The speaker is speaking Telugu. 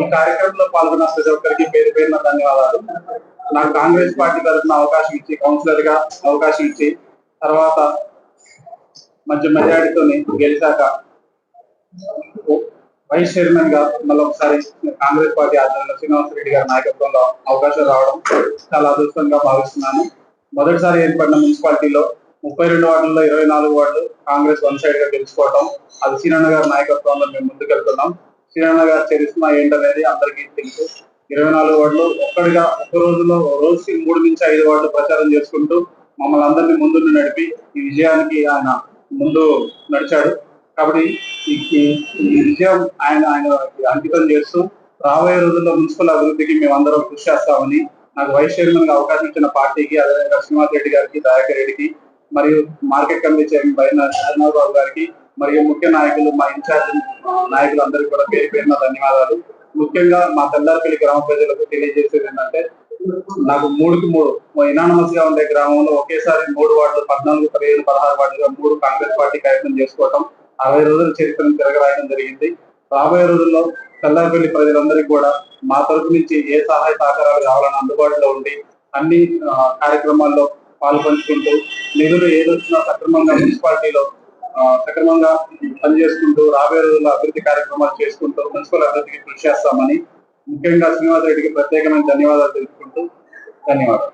ఈ కార్యక్రమంలో పాల్గొన్న ప్రతి ఒక్కరికి పేరు పేరున ధన్యవాదాలు. నాకు కాంగ్రెస్ పార్టీ తరఫున అవకాశం ఇచ్చి కౌన్సిలర్ గా అవకాశం ఇచ్చి తర్వాత మంచి మెజారిటీతో గెలిచాక వైస్ చైర్మన్ గా మళ్ళీ ఒకసారి కాంగ్రెస్ పార్టీ ఆధ్వర్యంలో శ్రీనివాసరెడ్డి గారి నాయకత్వంలో అవకాశం రావడం చాలా అదృష్టంగా భావిస్తున్నాను. మొదటిసారి ఏర్పడిన మున్సిపాలిటీలో 32 వార్డుల్లో 24 వార్డులు కాంగ్రెస్ వన్ సైడ్ గా గెలుచుకోవటం, అది సీనన్న గారి నాయకత్వంలో మేము ముందుకెళ్తున్నాం. సీనన్న గారి చరిత్ర ఏంటనేది అందరికీ తెలుసు. 24 వార్డులు ఒక్కడిగా ఒక్క రోజులో రోజుకి 3 నుంచి 5 వార్డులు ప్రచారం చేసుకుంటూ మమ్మల్ని అందరినీ ముందు నడిపి ఈ విజయానికి ఆయన ముందు నడిచాడు. కాబట్టి ఈ విజయం ఆయన అంకితం చేస్తూ రాబోయే రోజుల్లో మున్సిపల్ అభివృద్ధికి మేమందరం కృషి చేస్తామని, నాకు వైస్ చైర్మన్ గా అవకాశం ఇచ్చిన పార్టీకి, అదేవిధంగా శ్రీనివాస్ రెడ్డి గారికి, దయాకర్ రెడ్డికి, మరియు మార్కెట్ కమిటీ చైర్మన్ బైన బాబు గారికి, మరియు ముఖ్య నాయకులు మా ఇన్ఛార్జ్ నాయకులందరికీ కూడా పేరు పేరున ధన్యవాదాలు. ముఖ్యంగా మా తెల్లారిపల్లి గ్రామ ప్రజలకు తెలియజేసేది ఏంటంటే, నాకు 3కి 3 ఇనానమస్ గా ఉండే గ్రామంలో ఒకేసారి 3 వార్డులు 14, 15, 16 వార్డులుగా 3 కాంగ్రెస్ పార్టీ కార్యక్రమం చేసుకోవటం 60 రోజుల చరిత్రను తిరగరాయడం జరిగింది. రాబోయే రోజుల్లో తెల్లారిపల్లి ప్రజలందరికీ కూడా మా తరపు నుంచి ఏ సహాయ సహకారాలు కావాలని అందుబాటులో ఉండి అన్ని కార్యక్రమాల్లో పాల్పంచుకుంటూ నిధులు ఏదొచ్చినా సక్రమంగా మున్సిపాలిటీలో సక్రమంగా పనిచేసుకుంటూ రాబోయే రోజుల్లో అభివృద్ధి కార్యక్రమాలు చేసుకుంటూ మున్సిపల్ అభివృద్ధికి కృషి చేస్తామని ముఖ్యంగా శ్రీనివాస్ రెడ్డికి ప్రత్యేకమైన ధన్యవాదాలు తెలుపుకుంటూ ధన్యవాదాలు.